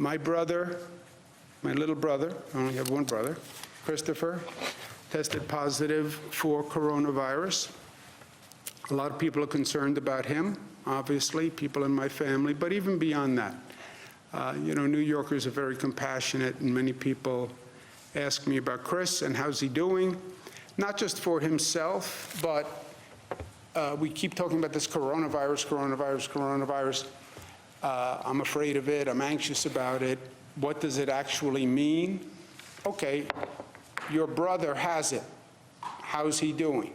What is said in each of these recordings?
My brother, my little brother, I only have one brother, Christopher, tested positive for coronavirus. A lot of people are concerned about him, obviously, people in my family, but even beyond that. New Yorkers are very compassionate, and many people ask me about Chris and how's he doing, not just for himself, but we keep talking about this coronavirus. I'm afraid of it, I'm anxious about it. What does it actually mean? Okay, your brother has it. How's he doing?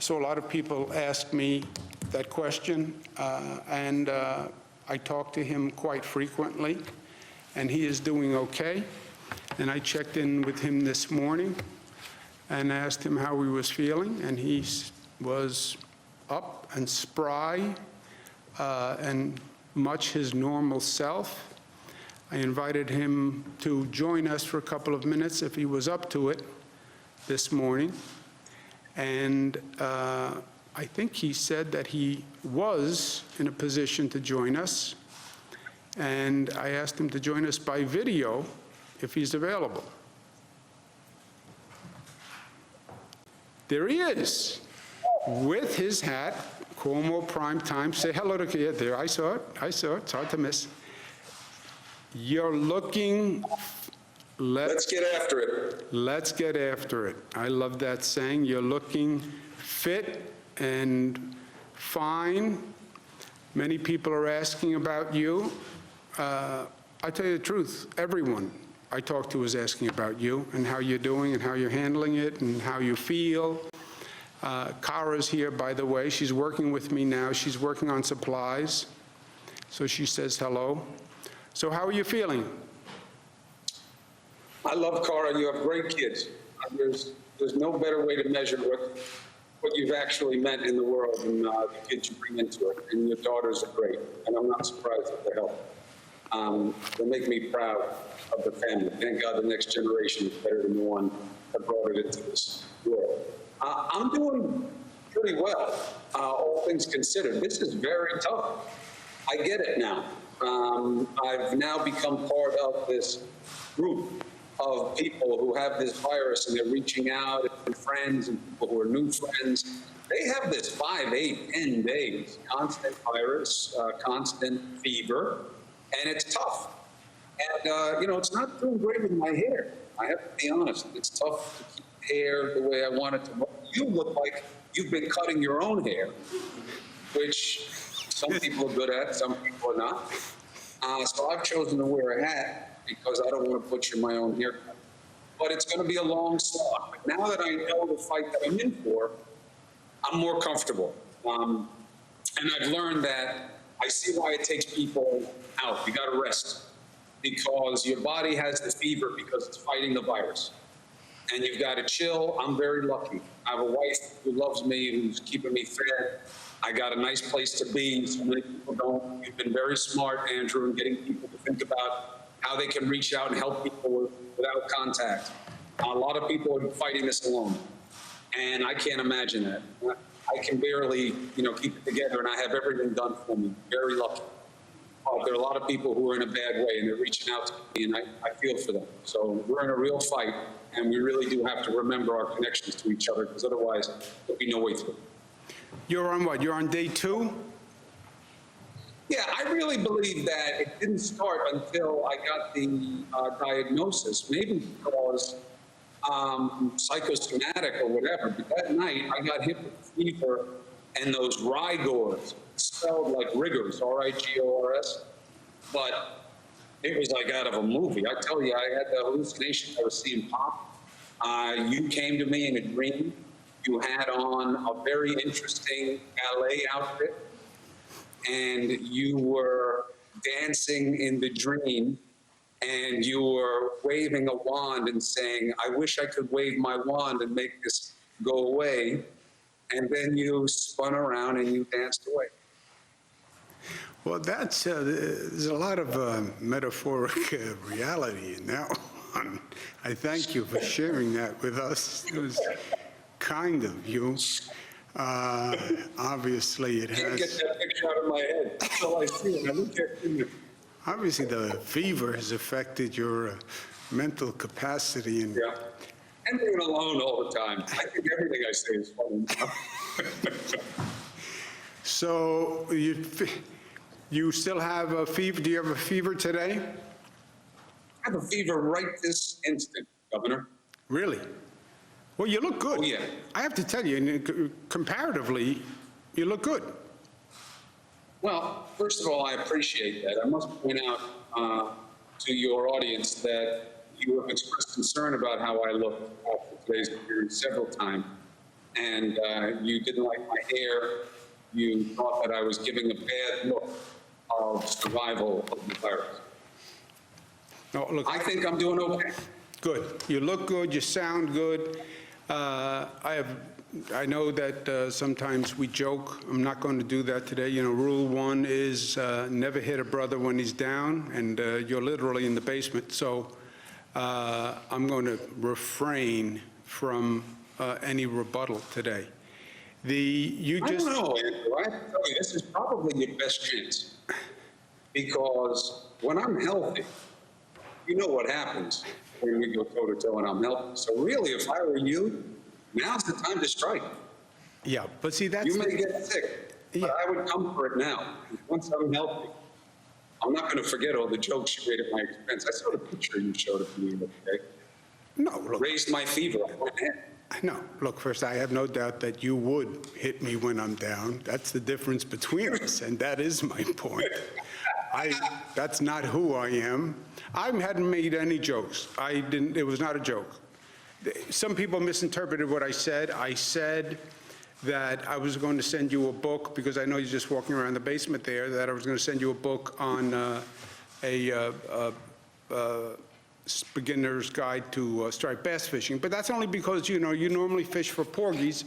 So a lot of people ask me that question, and I talk to him quite frequently, and he is doing okay. And I checked in with him this morning and asked him how he was feeling, and he was up and spry and much his normal self. I invited him to join us for a couple of minutes if he was up to it this morning. And I think he said that he was in a position to join us. And I asked him to join us by video if he's available. There he is, with his hat, Cuomo Prime Time. Say hello to Kia there. I saw it. It's hard to miss. You're looking, let's get after it. Let's get after it. I love that saying. You're looking fit and fine. Many people are asking about you. I tell you the truth, everyone I talk to is asking about you and how you're doing and how you're handling it and how you feel. Kara's here, by the way. She's working with me now. She's working on supplies. So she says hello. So how are you feeling? I love Kara. You have great kids. There's no better way to measure what you've actually meant in the world than the kids you bring into it. And your daughters are great. And I'm not surprised at their help. They make me proud of the family. Thank God the next generation is better than the one that brought it into this world. I'm doing pretty well, all things considered. This is very tough. I get it now. I've now become part of this group of people who have this virus, and they're reaching out, and friends and people who are new friends. They have this 5, 8, 10 days, constant virus, constant fever, and it's tough. And, it's not doing great with my hair. I have to be honest. It's tough to keep hair the way I want it to look. You look like you've been cutting your own hair, which some people are good at, some people are not. So I've chosen to wear a hat because I don't want to butcher my own haircut. But it's going to be a long slog. But now that I know the fight that I'm in for, I'm more comfortable. And I've learned that I see why it takes people out. You got to rest because your body has the fever because it's fighting the virus. And you've got to chill. I'm very lucky. I have a wife who loves me, who's keeping me fed. I got a nice place to be. So many people don't. You've been very smart, Andrew, in getting people to think about how they can reach out and help people without contact. A lot of people are fighting this alone, and I can't imagine that. I can barely, keep it together, and I have everything done for me. Very lucky. There are a lot of people who are in a bad way, and they're reaching out to me, and I feel for them. So we're in a real fight, and we really do have to remember our connections to each other, because otherwise there'll be no way through. You're on what? You're on day 2? Yeah, I really believe that it didn't start until I got the diagnosis, maybe because psychosomatic or whatever, but that night I got hit with fever and those rigors, spelled like rigors, R-I-G-O-R-S, but it was like out of a movie. I tell you, I had the hallucination I was seeing pop. You came to me in a dream. You had on a very interesting ballet outfit, and you were dancing in the dream, and you were waving a wand and saying, "I wish I could wave my wand and make this go away." And then you spun around and you danced away. Well, that's there's a lot of metaphoric reality in that one. I thank you for sharing that with us. It was kind of you. Obviously, it I can't has. get that picture out of my head. That's all I see. I look at you. Obviously, the fever has affected your mental capacity and Yeah. And being alone all the time. I think everything I say is funny. so you still have a fever? Do you have a fever today? I have a fever right this instant, Governor. Really? Well, you look good. Oh, yeah. I have to tell you, comparatively, you look good. Well, first of all, I appreciate that. I must point out to your audience that you have expressed concern about how I look after today's hearing several times, and you didn't like my hair. You thought that I was giving a bad look of survival of the virus. No, look, I think I'm doing okay. good. You look good. You sound good. I know that sometimes we joke. I'm not going to do that today. You know, rule one is never hit a brother when he's down, and you're literally in the basement. So I'm going to refrain from any rebuttal today. I don't know, Andrew. I have to tell you, this is probably your best chance. Because when I'm healthy, you know what happens when we go toe-to-toe and I'm healthy. So really, if I were you, now's the time to strike. Yeah, but see, that's... You may get sick, but I would come for it now. Once I'm healthy, I'm not going to forget all the jokes you made at my expense. I saw the picture you showed of me the other day. No, look. Raised my fever. I went ahead. No, look, first, I have no doubt that you would hit me when I'm down. That's the difference between us, and that is my point. That's not who I am. I hadn't made any jokes. It was not a joke. Some people misinterpreted what I said. I said that I was going to send you a book, because I know you're just walking around the basement there, that I was going to send you a book on a beginner's guide to striped bass fishing. But that's only because, you know, you normally fish for porgies,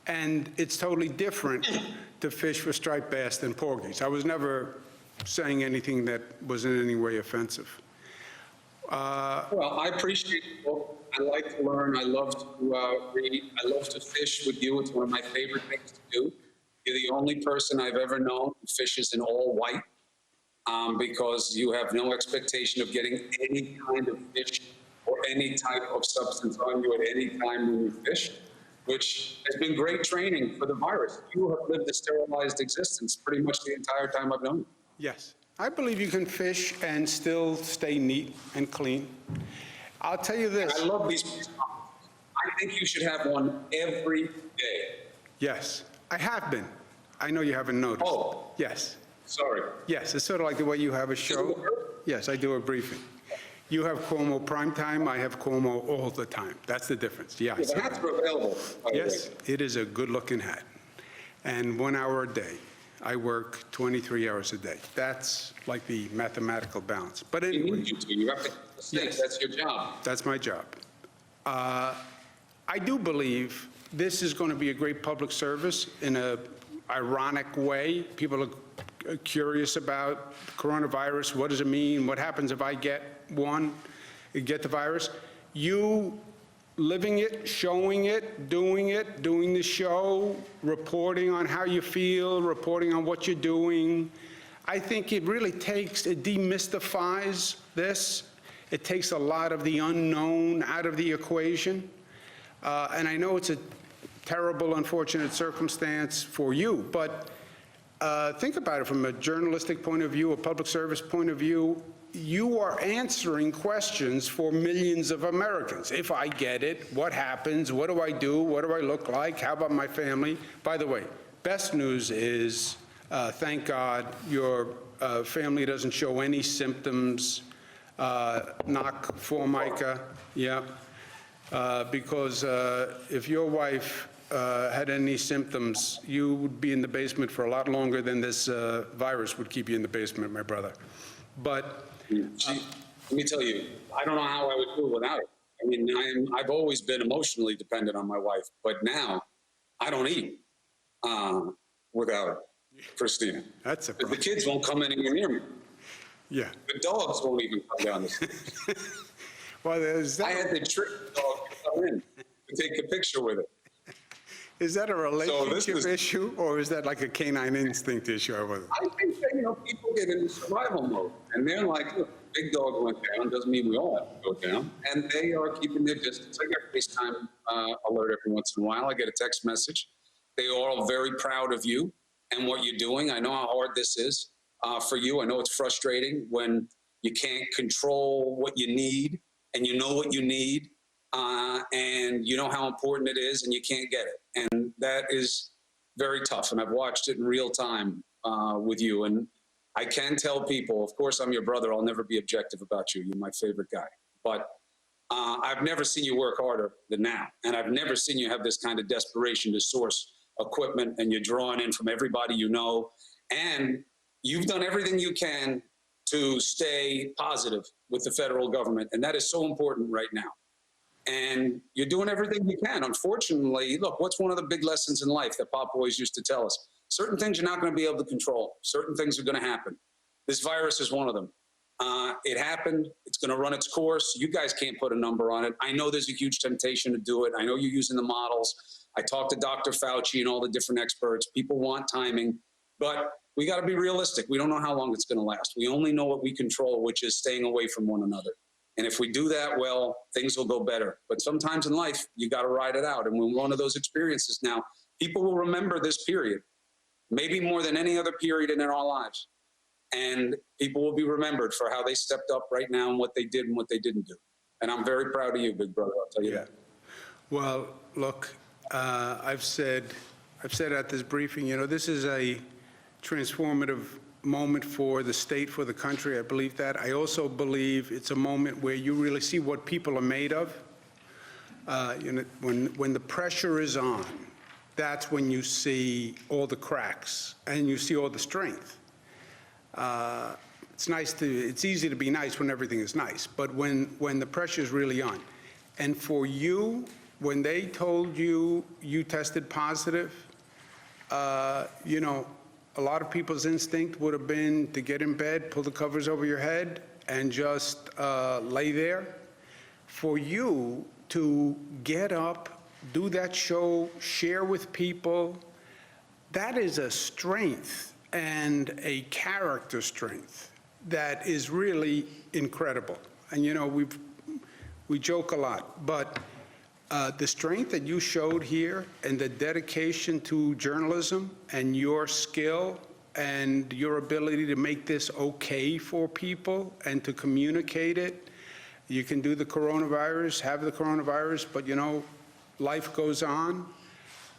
and it's totally different to fish for striped bass than porgies. I was never saying anything that was in any way offensive. Well, I appreciate the book. I like to learn. I love to read. I love to fish with you. It's one of my favorite things to do. You're the only person I've ever known who fishes in all white, because you have no expectation of getting any kind of fish or any type of substance on you at any time when you fish, which has been great training for the virus. You have lived a sterilized existence pretty much the entire time I've known you. Yes, I believe you can fish and still stay neat and clean. I'll tell you this. I love these press conferences. I think you should have one every day. Yes, I have been. I know you haven't noticed. Oh. Yes. Sorry. Yes, it's sort of like the way you have a show. Yes, I do a briefing. You have Cuomo prime time, I have Cuomo all the time. That's the difference. Yeah. Yeah, the hats are available, by the Yes, way. it is a good-looking hat. And 1 hour a day. I work 23 hours a day. That's like the mathematical balance. But You anyway, need you to. You have to stay. Yes. That's your job. that's my job. I do believe this is going to be a great public service in a ironic way. People are curious about coronavirus. What does it mean? What happens if I get the virus? You living it, showing it, doing the show, reporting on how you feel, reporting on what you're doing. I think it really it demystifies this. It takes a lot of the unknown out of the equation. And I know it's a terrible, unfortunate circumstance for you, but think about it from a journalistic point of view, a public service point of view. You are answering questions for millions of Americans. If I get it, what happens? What do I do? What do I look like? How about my family? By the way, best news is, thank God, your family doesn't show any symptoms. Knock for Micah, yeah. Because if your wife had any symptoms, you would be in the basement for a lot longer than this virus would keep you in the basement, my brother. But Let me tell you, I don't know how I would do it without it. I mean, I've always been emotionally dependent on my wife, but now I don't eat without her, Christina. That's a The problem. kids won't come anywhere near me. Yeah. The dogs won't even come down the stairs. Well, there's I that. had to trick the dog to come in to take a picture with it. Is that a relationship was- issue, or is that like a canine instinct issue? I think that, people get into survival mode, and they're like, look, big dog went down, doesn't mean we all have to go down, and they are keeping their distance. I get a FaceTime alert every once in a while. I get a text message. They are all very proud of you and what you're doing. I know how hard this is for you. I know it's frustrating when you can't control what you need, and you know what you need, and you know how important it is, and you can't get it. And that is very tough, and I've watched it in real time with you. And I can tell people, of course, I'm your brother. I'll never be objective about you. You're my favorite guy. But I've never seen you work harder than now. And I've never seen you have this kind of desperation to source equipment, and you're drawing in from everybody you know. And you've done everything you can to stay positive with the federal government. And that is so important right now. And you're doing everything you can. Unfortunately, look, what's one of the big lessons in life that Pop always used to tell us? Certain things you're not going to be able to control. Certain things are going to happen. This virus is one of them. It happened. It's going to run its course. You guys can't put a number on it. I know there's a huge temptation to do it. I know you're using the models. I talked to Dr. Fauci and all the different experts. People want timing, but we got to be realistic. We don't know how long it's going to last. We only know what we control, which is staying away from one another. And if we do that well, things will go better. But sometimes in life, you got to ride it out. And when one of those experiences now, people will remember this period, maybe more than any other period in our lives. And people will be remembered for how they stepped up right now and what they did and what they didn't do. And I'm very proud of you, big brother. I'll tell you that. Well, look, I've said at this briefing, this is a transformative moment for the state, for the country. I believe that. I also believe it's a moment where you really see what people are made of. When the pressure is on, that's when you see all the cracks and you see all the strength. It's easy to be nice when everything is nice, but when the pressure is really on. And for you, when they told you you tested positive, a lot of people's instinct would have been to get in bed, pull the covers over your head, and just lay there. For you to get up, do that show, share with people, that is a strength and a character strength that is really incredible. And we joke a lot, but the strength that you showed here and the dedication to journalism and your skill and your ability to make this okay for people and to communicate it. You can do the coronavirus, have the coronavirus, but life goes on.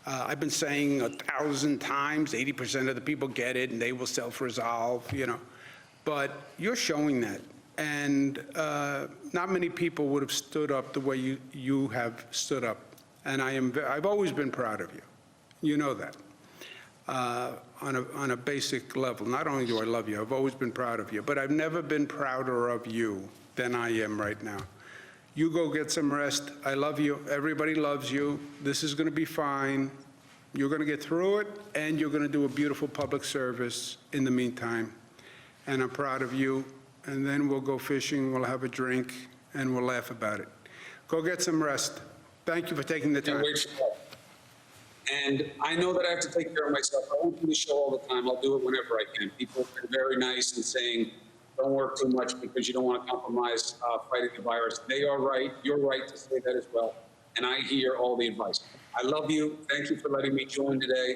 I've been saying 1,000 times, 80% of the people get it and they will self-resolve, but you're showing that. And not many people would have stood up the way you have stood up. And I've always been proud of you. You know that. On a basic level. Not only do I love you, I've always been proud of you, but I've never been prouder of you than I am right now. You go get some rest. I love you. Everybody loves you. This is going to be fine. You're going to get through it, and you're going to do a beautiful public service in the meantime. And I'm proud of you. And then we'll go fishing, we'll have a drink, and we'll laugh about it. Go get some rest. Thank you for taking the time. Can't wait for that. And I know that I have to take care of myself. I won't do the show all the time. I'll do it whenever I can. People have been very nice in saying, don't work too much because you don't want to compromise fighting the virus. They are right. You're right to say that as well. And I hear all the advice. I love you. Thank you for letting me join today.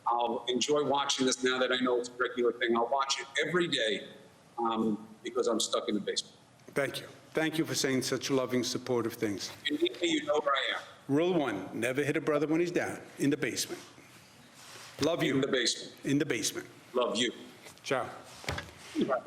I'll enjoy watching this now that I know it's a regular thing. I'll watch it every day because I'm stuck in the basement. Thank you. Thank you for saying such loving, supportive things. If you need me, you know where I am. Rule 1, never hit a brother when he's down, in the basement. Love you. In the basement. In the basement. Love you. Ciao. Bye.